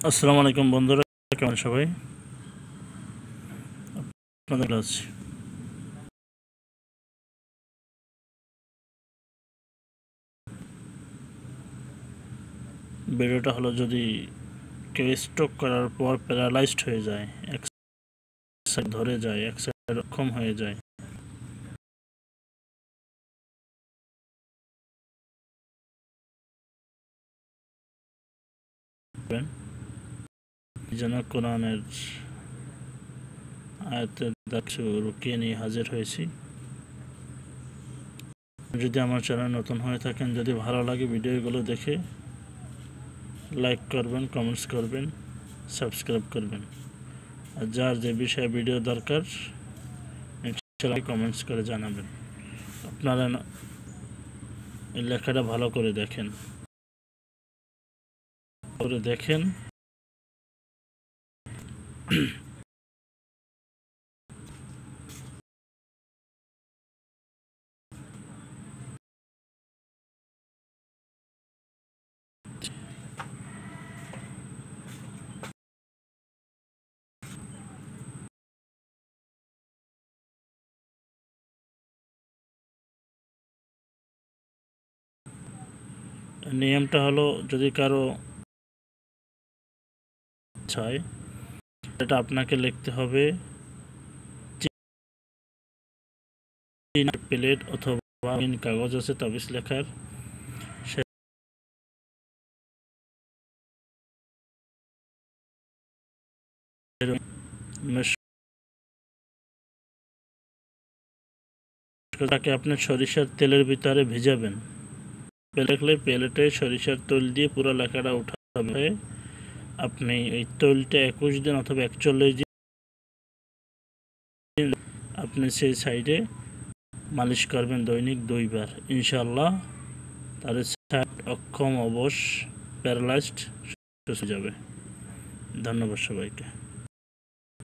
আসসালামু আলাইকুম বন্ধুরা, কেমন সবাই? আপনাদের আছি। ভিডিওটা হলো, যদি কেউ স্ট্রোক করার পর প্যারালাইজড হয়ে যায়, এক সাইড ধরে যায়, এক সাইড অক্ষম হয়ে যায়, যেন কোরআনের আয়াতের কিছু রুকিয়ে নিয়ে হাজির হয়েছি। যদি আমার চ্যানেল নতুন হয়ে থাকেন, যদি ভালো লাগে ভিডিওগুলো দেখে লাইক করবেন, কমেন্টস করবেন, সাবস্ক্রাইব করবেন। আর যার যে বিষয়ে ভিডিও দরকার ইনশাআল্লাহ কমেন্টস করে জানাবেন। আপনারা এই লেখাটা ভালো করে দেখেন নিয়মটা হলো, যদি কারো চায়, এটা আপনাকে লিখতে হবে প্লেট অথবা কাগজ আছে তাবিজ লেখার, তাকে আপনি সরিষার তেলের ভিতরে ভিজাবেন। লিখলে প্লেটে সরিষার তেল দিয়ে পুরো লেখাটা উঠাতে হবে। আপনি এই তেলটা 21 দিন অথবা 41 দিন আপনি সেই সাইডে মালিশ করবেন দৈনিক 2 বার। ইনশাআল্লাহ তার সাইড অক্ষম, অবশ, প্যারালাইজড সুস্থ যাবে। ধন্যবাদ সবাইকে।